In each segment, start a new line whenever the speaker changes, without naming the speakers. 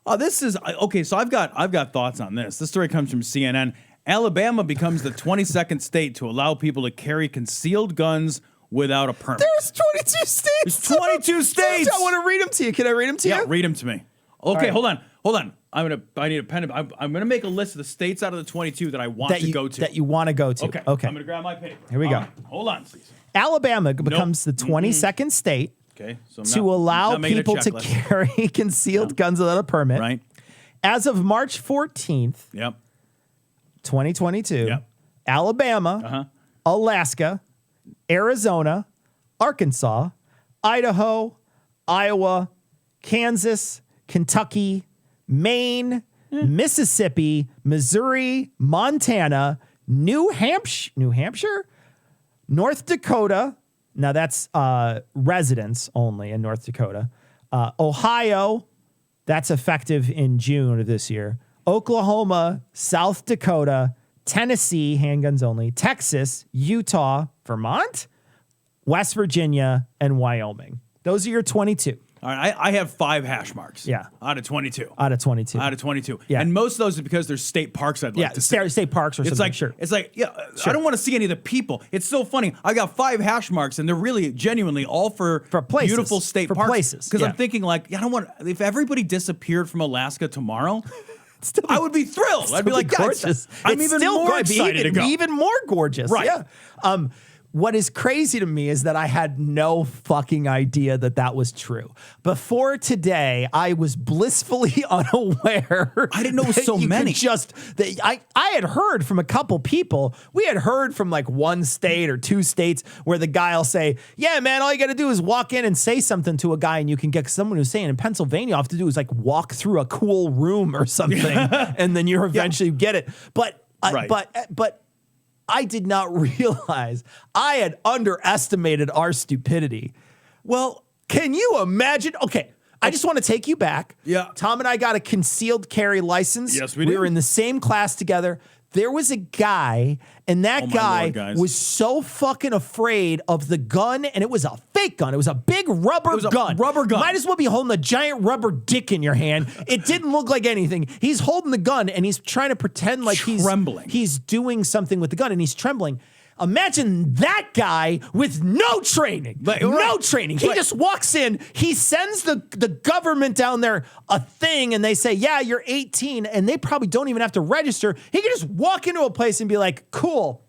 Oh, this is okay. So I've got thoughts on this. This story comes from CNN. Alabama becomes the 22nd state to allow people to carry concealed guns without a permit.
There's 22 states.
There's 22 states.
I want to read them to you. Can I read them to you?
Yeah, read them to me. Okay, right. Hold on. I need a pen. I'm gonna make a list of the states out of the 22 that I want to go to.
That you want to go to.
Okay. I'm gonna grab my paper.
Here we go.
Right. Hold on, please.
Alabama becomes the 22nd state to allow people to carry concealed guns without a permit.
Right.
As of March 14th, 2022, Alabama, Alaska, Arizona, Arkansas, Idaho, Iowa, Kansas, Kentucky, Maine, Mississippi, Missouri, Montana, New Hampshire, North Dakota. Now that's residents only in North Dakota. Ohio, that's effective in June of this year. Oklahoma, South Dakota, Tennessee, handguns only, Texas, Utah, Vermont, West Virginia, and Wyoming. Those are your 22.
All right, I have 5 hash marks.
Yeah.
Out of 22.
Out of 22.
Yeah. And most of those are because there's state parks I'd like to see.
State parks or something.
It's like, I don't want to see any of the people. It's so funny. I got 5 hash marks, and they're really genuinely all for
places.
Beautiful state parks.
Places.
Because I'm thinking, like, I don't want, if everybody disappeared from Alaska tomorrow, I would be thrilled. I'd be like, gorgeous. I'm even more excited to go.
Even more gorgeous.
Right.
Yeah. What is crazy to me is that I had no fucking idea that was true. Before today, I was blissfully unaware.
I didn't know it was so many.
I had heard from a couple people. We had heard from like one state or 2 states where the guy will say, yeah, man, all you got to do is walk in and say something to a guy and you can get someone who's saying in Pennsylvania, all you have to do is like walk through a cool room or something and then you eventually get it. But I did not realize I had underestimated our stupidity. Well, can you imagine? Okay, I just want to take you back.
Yeah.
Tom and I got a concealed carry license.
Yes, we did.
We were in the same class together. There was a guy, and that guy was so fucking afraid of the gun, and it was a fake gun. It was a big rubber gun. Might as well be holding a giant rubber dick in your hand. It didn't look like anything. He's holding the gun, and he's trying to pretend like he's doing something with the gun, and he's trembling. Imagine that guy with no training. No training. He just walks in. He sends the government down there a thing, and they say, yeah, you're 18, and they probably don't even have to register. He can just walk into a place and be like, cool.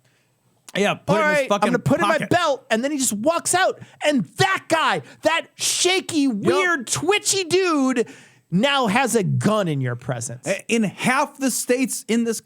Yeah,
all right, I'm going to put it in my belt, and then he just walks out. And that guy, that shaky, weird, twitchy dude now has a gun in your presence.
In half the states in this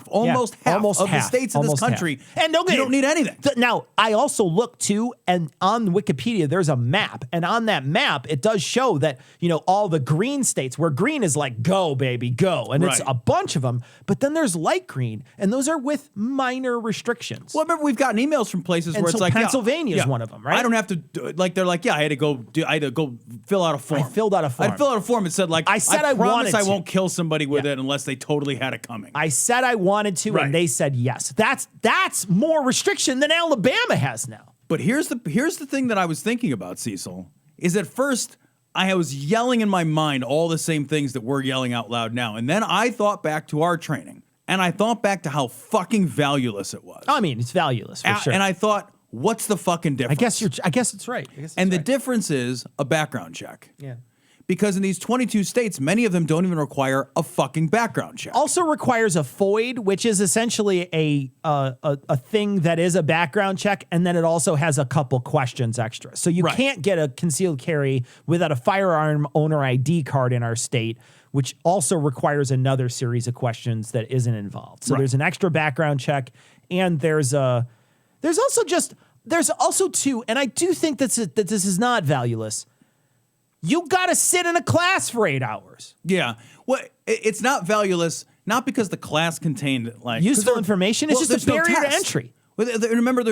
almost half of the states in this country. And you don't need anything.
Now, I also look too, and on Wikipedia, there's a map. And on that map, it does show that, all the green states, where green is like, go, baby, go. And it's a bunch of them. But then there's light green, and those are with minor restrictions.
Well, remember, we've gotten emails from places where it's like,
Pennsylvania is one of them, right?
I don't have to, they're like, I had to go fill out a form.
I filled out a form.
I filled out a form. It said, like, I promise I won't kill somebody with it unless they totally had it coming.
I said I wanted to, and they said yes. That's more restriction than Alabama has now.
But here's the thing that I was thinking about, Cecil, is at first I was yelling in my mind all the same things that we're yelling out loud now. And then I thought back to our training, and I thought back to how fucking valueless it was.
I mean, it's valueless for sure.
And I thought, what's the fucking difference?
I guess it's right.
The difference is a background check.
Yeah.
Because in these 22 states, many of them don't even require a fucking background check.
Also requires a FOID, which is essentially a thing that is a background check, and then it also has a couple questions extra. So you can't get a concealed carry without a firearm owner ID card in our state, which also requires another series of questions that isn't involved. So there's an extra background check, and there's also too, and I do think that this is not valueless. You got to sit in a class for 8 hours.
Yeah. Well, it's not valueless, not because the class contained like
useful information. It's just a barrier to entry.
Remember,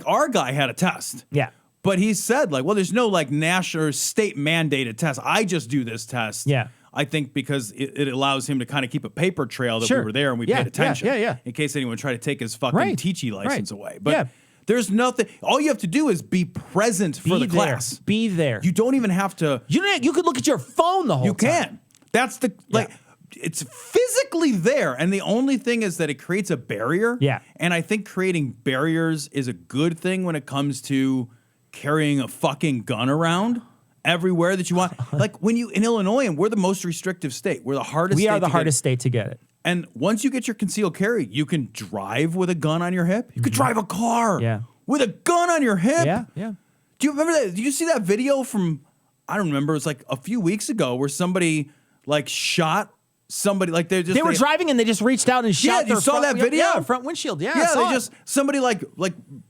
our guy had a test.
Yeah.
But he said there's no national or state mandated test. I just do this test.
Yeah.
I think because it allows him to kind of keep a paper trail that we were there and we paid attention.
Yeah.
In case anyone tried to take his fucking teaching license away. But
yeah.
There's nothing. All you have to do is be present for the class.
Be there.
You don't even have to.
You could look at your phone the whole time.
You can. That's the like. It's physically there, and the only thing is that it creates a barrier.
Yeah.
And I think creating barriers is a good thing when it comes to carrying a fucking gun around everywhere that you want. Like when you in Illinois, and we're the most restrictive state. We're the hardest.
We are the hardest state to get it.
And once you get your concealed carry, you can drive with a gun on your hip. You could drive a car with a gun on your hip.
Yeah, yeah.
Do you remember that? Did you see that video from, I don't remember, it was like a few weeks ago where somebody like shot somebody, like they
were driving and they just reached out and shot their
you saw that video?
Yeah, front windshield. Yeah,
they just, somebody like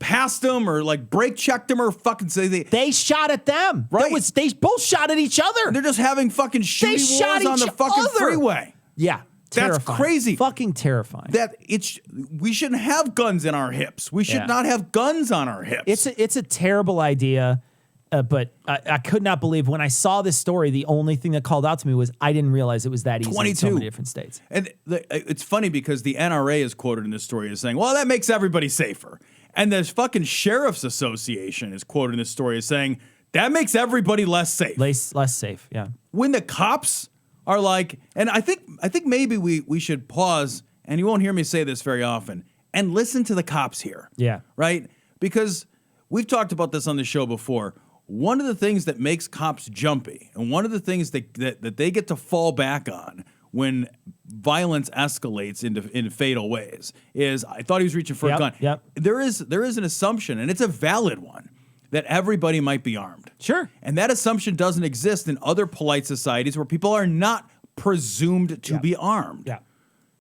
passed them or like brake checked them or fucking say
they shot at them.
Right.
They both shot at each other.
They're just having fucking shooting wars on the fucking freeway.
Yeah.
That's
terrifying.
crazy.
Fucking terrifying.
We shouldn't have guns in our hips. We should not have guns on our hips.
It's a terrible idea, but I could not believe when I saw this story, the only thing that called out to me was I didn't realize it was that easy
22.
in so many different states.
And it's funny because the NRA is quoted in this story as saying, well, that makes everybody safer. And the fucking Sheriff's Association is quoted in this story as saying, that makes everybody less safe.
Less safe, yeah.
When the cops are like, and I think maybe we should pause, and you won't hear me say this very often, and listen to the cops here.
Yeah.
Right? Because we've talked about this on the show before. One of the things that makes cops jumpy, and one of the things that they get to fall back on when violence escalates into fatal ways is, I thought he was reaching for a gun.
Yep.
There is an assumption, and it's a valid one, that everybody might be armed.
Sure.
And that assumption doesn't exist in other polite societies where people are not presumed to be armed.
Yeah.